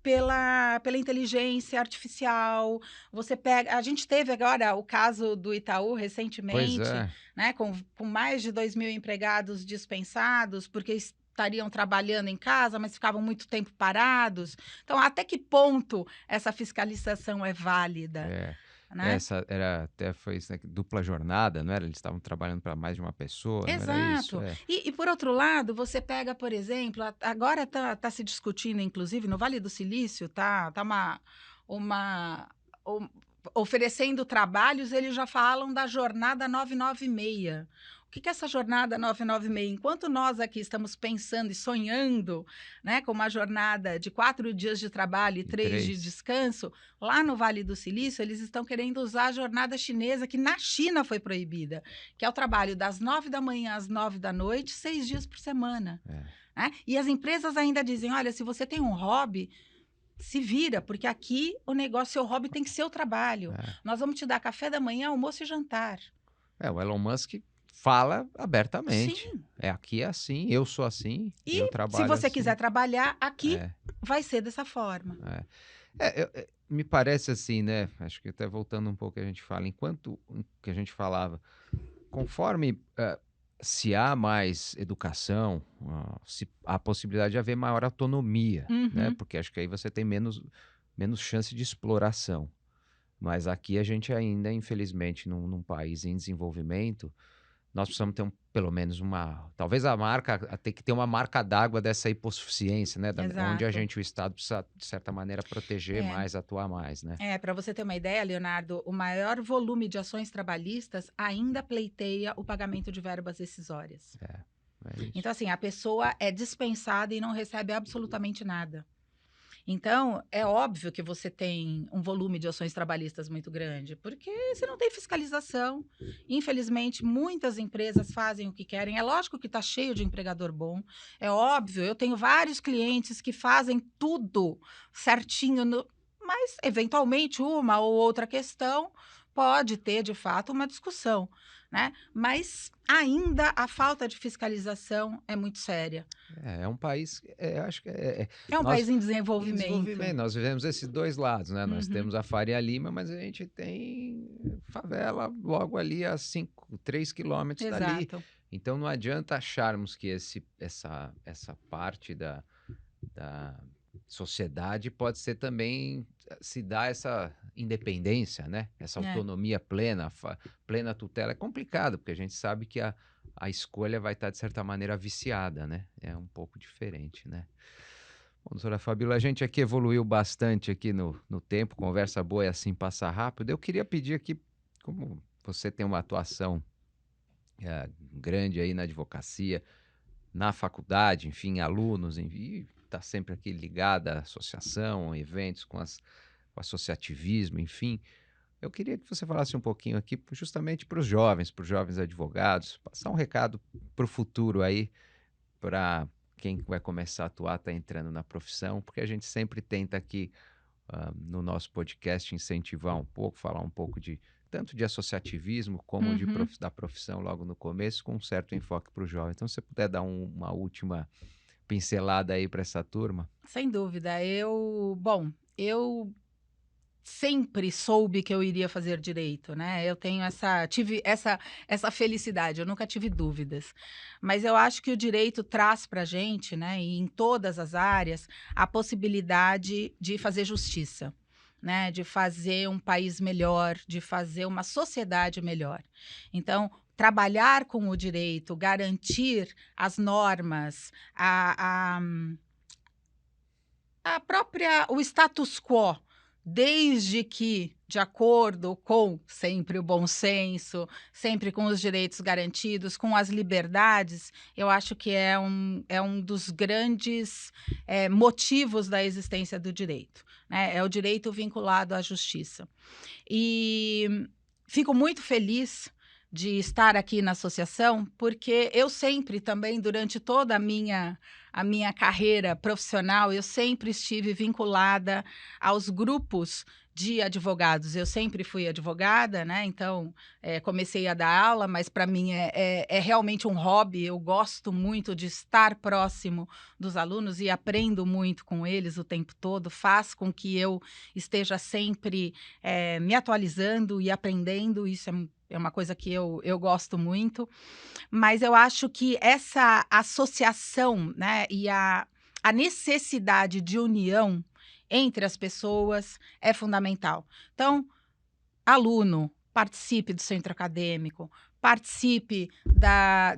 Speaker 2: pela inteligência artificial. Você pega. A gente teve agora o caso do Itaú
Speaker 1: Pois
Speaker 2: recentemente,
Speaker 1: é.
Speaker 2: né, com mais de 2.000 empregados dispensados, porque estariam trabalhando em casa, mas ficavam muito tempo parados. Então, até que ponto essa fiscalização é válida,
Speaker 1: É.
Speaker 2: né?
Speaker 1: Essa era até foi isso, né, dupla jornada, não era? Eles estavam trabalhando para mais de uma pessoa, não era isso?
Speaker 2: Exato.
Speaker 1: É.
Speaker 2: E por outro lado, você pega, por exemplo, agora está se discutindo, inclusive, no Vale do Silício, tá uma um- oferecendo trabalhos, eles já falam da jornada 996. O que é essa jornada 996? Enquanto nós aqui estamos pensando e sonhando, né, com uma jornada de 4 dias de trabalho e
Speaker 1: E
Speaker 2: 3 de
Speaker 1: três.
Speaker 2: descanso, lá no Vale do Silício, eles estão querendo usar a jornada chinesa, que na China foi proibida, que é o trabalho das 9 da manhã às 9 da noite, 6 dias por semana.
Speaker 1: É.
Speaker 2: Né? E as empresas ainda dizem, olha, se você tem um hobby, se vira, porque aqui o negócio, seu hobby tem que ser o trabalho.
Speaker 1: É.
Speaker 2: Nós vamos te dar café da manhã, almoço e jantar.
Speaker 1: O Elon Musk fala abertamente.
Speaker 2: Sim.
Speaker 1: Aqui é assim, eu sou assim, eu
Speaker 2: E se
Speaker 1: trabalho
Speaker 2: você
Speaker 1: assim.
Speaker 2: quiser trabalhar aqui,
Speaker 1: É,
Speaker 2: vai ser dessa forma.
Speaker 1: me parece assim, né? Acho que até voltando um pouco que a gente fala, que a gente falava, conforme se há mais educação, se há a possibilidade de haver maior autonomia, né?
Speaker 2: Uhum.
Speaker 1: Porque acho que aí você tem menos chance de exploração. Mas aqui a gente ainda, infelizmente, num país em desenvolvimento, nós precisamos ter pelo menos talvez tem que ter uma marca d'água dessa hipossuficiência, né? Onde
Speaker 2: Exato.
Speaker 1: o Estado precisa, de certa maneira, proteger
Speaker 2: É.
Speaker 1: mais, atuar mais, né?
Speaker 2: Para você ter uma ideia, Leonardo, o maior volume de ações trabalhistas ainda pleiteia o pagamento de verbas rescisórias.
Speaker 1: É isso.
Speaker 2: Então, assim, a pessoa é dispensada e não recebe absolutamente nada. Então, é óbvio que você tem um volume de ações trabalhistas muito grande, porque você não tem fiscalização. Infelizmente, muitas empresas fazem o que querem. É lógico que está cheio de empregador bom. É óbvio, eu tenho vários clientes que fazem tudo certinho, mas, eventualmente, uma ou outra questão pode ter, de fato, uma discussão, né? Mas ainda a falta de fiscalização é muito séria.
Speaker 1: É um país, acho que
Speaker 2: É um
Speaker 1: nós
Speaker 2: país em
Speaker 1: em desenvolvimento,
Speaker 2: desenvolvimento.
Speaker 1: nós vivemos esses dois lados, né? Nós
Speaker 2: Uhum.
Speaker 1: temos a Faria Lima, mas a gente tem favela logo ali a 3 quilômetros dali.
Speaker 2: Exato.
Speaker 1: Então não adianta acharmos que essa parte da sociedade pode ser também se dar essa independência, né? Essa
Speaker 2: É.
Speaker 1: autonomia plena, plena tutela. É complicado, porque a gente sabe que a escolha vai estar, de certa maneira, viciada, né? É um pouco diferente, né? Bom, doutora Fabíola, a gente aqui evoluiu bastante aqui no tempo, conversa boa e assim passa rápido. Eu queria pedir aqui, como você tem uma atuação grande aí na advocacia, na faculdade, enfim, alunos, e está sempre aqui ligada à associação, a eventos com o associativismo, enfim. Eu queria que você falasse um pouquinho aqui justamente para os jovens advogados, passar um recado para o futuro aí, para quem vai começar a atuar, está entrando na profissão, porque a gente sempre tenta aqui no nosso podcast incentivar um pouco, falar um pouco tanto de associativismo como
Speaker 2: Uhum.
Speaker 1: da profissão logo no começo, com um certo enfoque para o jovem. Então, se você puder dar uma última pincelada aí para essa turma.
Speaker 2: Sem dúvida. Eu sempre soube que eu iria fazer direito, né? Eu tive essa felicidade, eu nunca tive dúvidas. Mas eu acho que o direito traz para a gente, né, e em todas as áreas, a possibilidade de fazer justiça. né, de fazer um país melhor, de fazer uma sociedade melhor. Então, trabalhar com o direito, garantir as normas, o status quo, desde que, de acordo com sempre o bom senso, sempre com os direitos garantidos, com as liberdades, eu acho que é um dos grandes motivos da existência do direito, né? É o direito vinculado à justiça. E fico muito feliz de estar aqui na associação, porque eu sempre também, durante toda a minha carreira profissional, eu sempre estive vinculada aos grupos de advogados. Eu sempre fui advogada, né? Então, comecei a dar aula, mas para mim é realmente um hobby. Eu gosto muito de estar próximo dos alunos e aprendo muito com eles o tempo todo. Faz com que eu esteja sempre me atualizando e aprendendo. Isso é uma coisa que eu gosto muito. Mas eu acho que essa associação, né, e a necessidade de união entre as pessoas é fundamental. Então, aluno, participe do centro acadêmico, participe da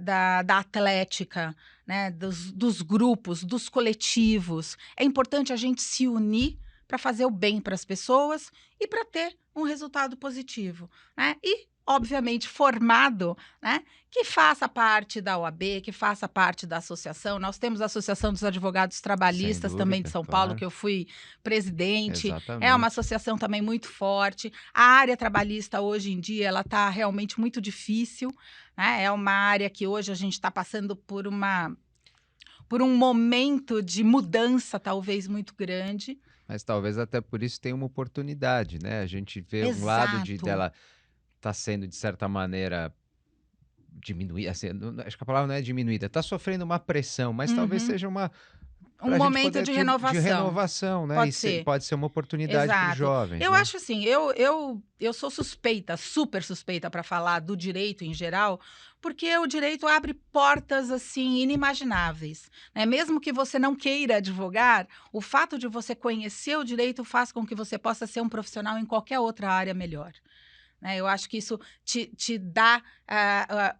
Speaker 2: atlética, né, dos grupos, dos coletivos. É importante a gente se unir para fazer o bem para as pessoas e para ter um resultado positivo, né? E, obviamente, formado, né, que faça parte da OAB, que faça parte da associação. Nós temos a Associação dos Advogados
Speaker 1: Sem
Speaker 2: Trabalhistas também de
Speaker 1: dúvida,
Speaker 2: São Paulo,
Speaker 1: claro.
Speaker 2: que eu fui presidente. É uma
Speaker 1: Exatamente.
Speaker 2: associação também muito forte. A área trabalhista hoje em dia ela está realmente muito difícil, né? É uma área que hoje a gente está passando por um momento de mudança talvez muito grande.
Speaker 1: Mas talvez até por isso tenha uma oportunidade, né? A gente vê um lado de
Speaker 2: Exato.
Speaker 1: dela tá sendo, de certa maneira, diminuída, assim, acho que a palavra não é diminuída, está sofrendo uma pressão, mas talvez
Speaker 2: Uhum.
Speaker 1: seja uma
Speaker 2: Um
Speaker 1: para a gente
Speaker 2: momento
Speaker 1: poder
Speaker 2: de
Speaker 1: de
Speaker 2: renovação.
Speaker 1: renovação, né? E
Speaker 2: Pode ser.
Speaker 1: pode ser uma oportunidade para os
Speaker 2: Exato.
Speaker 1: jovens,
Speaker 2: Eu
Speaker 1: né?
Speaker 2: acho assim, eu sou suspeita, super suspeita para falar do direito em geral, porque o direito abre portas assim inimagináveis, né? Mesmo que você não queira advogar, o fato de você conhecer o direito faz com que você possa ser um profissional em qualquer outra área melhor, né? Eu acho que isso te dá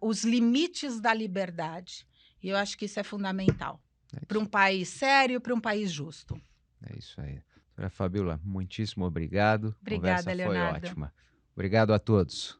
Speaker 2: os limites da liberdade. E eu acho que isso é fundamental
Speaker 1: É
Speaker 2: para
Speaker 1: isso,
Speaker 2: um país sério, para um país justo.
Speaker 1: é isso aí. Doutora Fabíola, muitíssimo obrigado. A conversa
Speaker 2: Obrigada,
Speaker 1: foi
Speaker 2: Leonardo.
Speaker 1: ótima. Obrigado a todos.